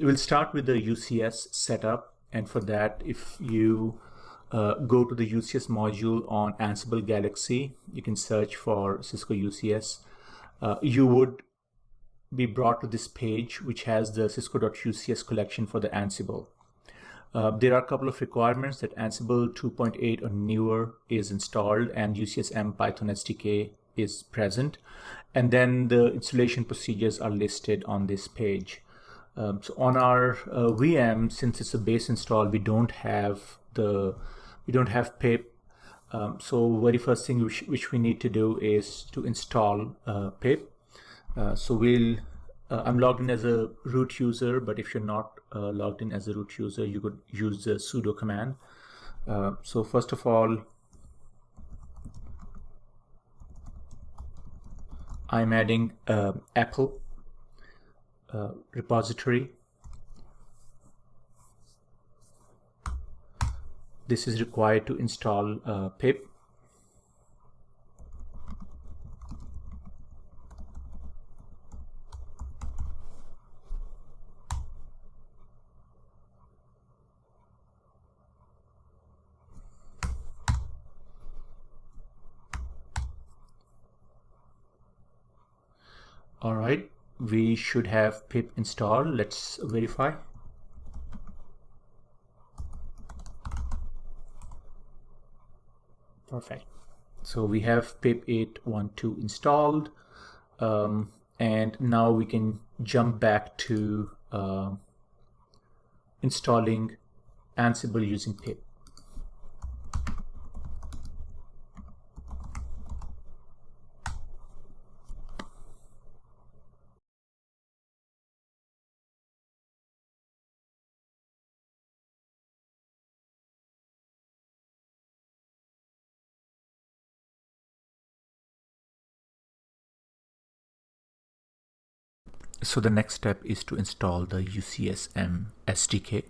We'll start with the UCS setup, and for that, if you go to the UCS module on Ansible Galaxy, you can search for Cisco UCS. You would be brought to this page, which has the cisco.ucs collection for the Ansible. There are a couple of requirements that Ansible 2.8 or newer is installed and Ucsm Python SDK is present. And then the installation procedures are listed on this page. So on our VM, since it's a base install, we don't have pip. So very first thing which we need to do is to install pip. I'm logged in as a root user, but if you're not logged in as a root user, you could use the sudo command. So first of all, I'm adding Apple repository. This is required to install pip. All right, we should have pip installed. Let's verify. Perfect. So we have pip 812 installed, and now we can jump back to installing Ansible using pip. So the next step is to install the Ucsm Sdk.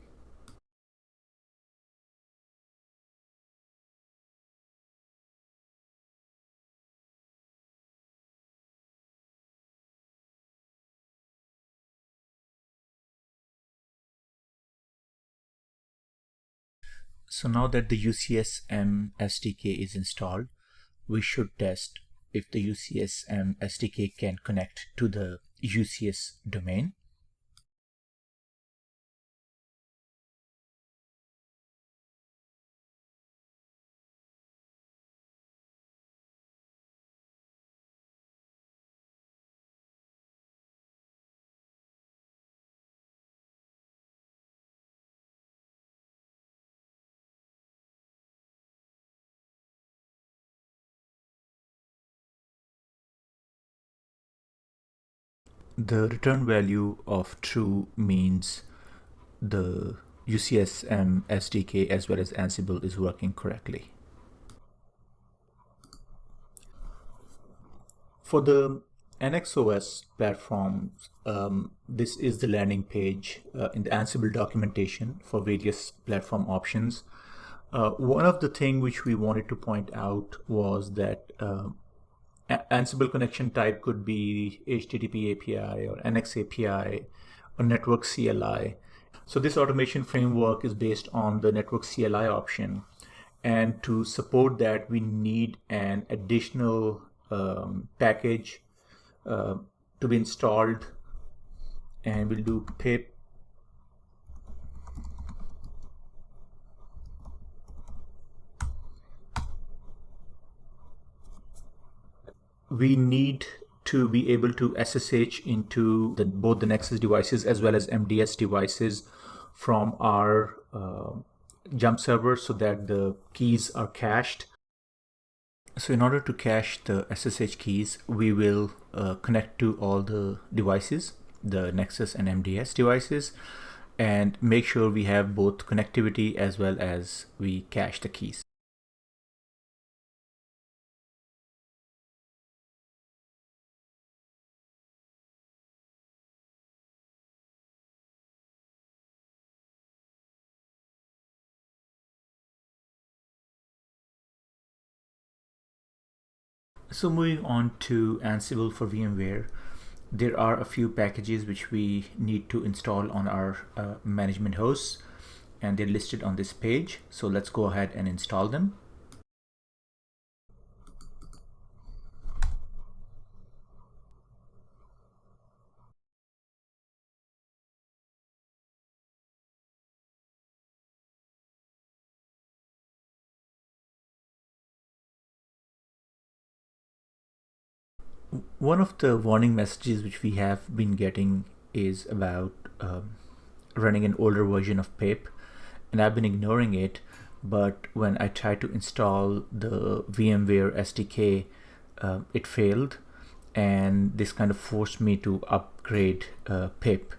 So now that the Ucsm Sdk is installed, we should test if the Ucsm Sdk can connect to the UCS domain. The return value of true means the Ucsm Sdk as well as Ansible is working correctly. For the NXOS platforms, this is the landing page in the Ansible documentation for various platform options. One of the things which we wanted to point out was that Ansible connection type could be HTTP API or NX API or network CLI. So this automation framework is based on the network CLI option. And to support that, we need an additional package to be installed. And we'll do pip we need to be able to SSH into both the Nexus devices as well as MDS devices from our jump server so that the keys are cached. So in order to cache the SSH keys, we will connect to all the devices, the Nexus and MDS devices, and make sure we have both connectivity as well as we cache the keys. So moving on to Ansible for VMware, there are a few packages which we need to install on our management hosts, and they're listed on this page. So let's go ahead and install them. One of the warning messages which we have been getting is about running an older version of pip, and I've been ignoring it, but when I tried to install the VMware SDK, it failed, and this kind of forced me to upgrade pip.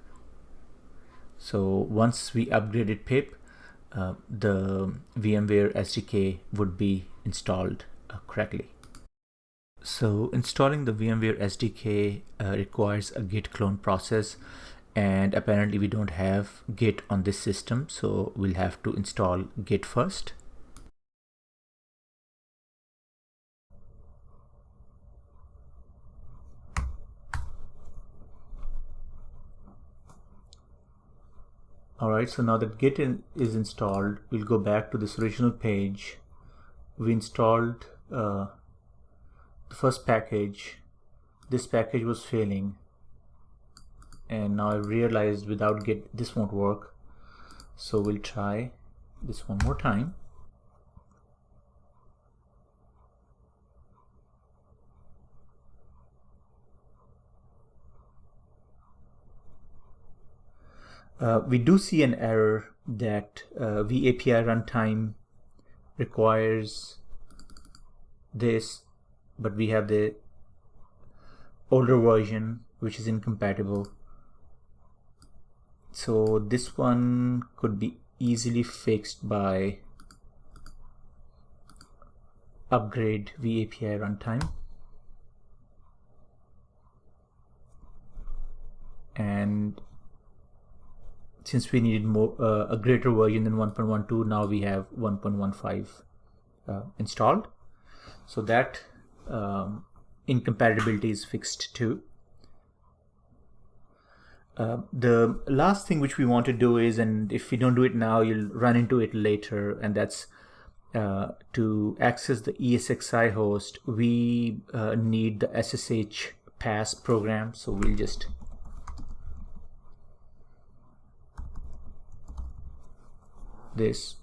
So once we upgraded pip, the VMware SDK would be installed correctly. So installing the VMware SDK requires a git clone process, and apparently we don't have git on this system, so we'll have to install git first. Alright, so now that git is installed, we'll go back to this original page. We installed the first package. This package was failing, and now I realized without git this won't work, so we'll try this one more time. We do see an error that vAPI runtime requires this, but we have the older version which is incompatible. So this one could be easily fixed by upgrade vAPI runtime, and since we needed more a greater version than 1.12, now we have 1.15 installed, so that incompatibility is fixed too. The last thing which we want to do is, and if we don't do it now, you'll run into it later, and that's to access the Esxi host, we need the SSH pass program. So we'll just this.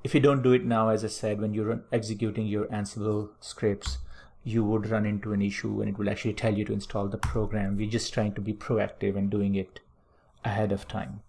If you don't do it now, as I said, when you're executing your Ansible scripts, you would run into an issue and it will actually tell you to install the program. We're just trying to be proactive and doing it ahead of time.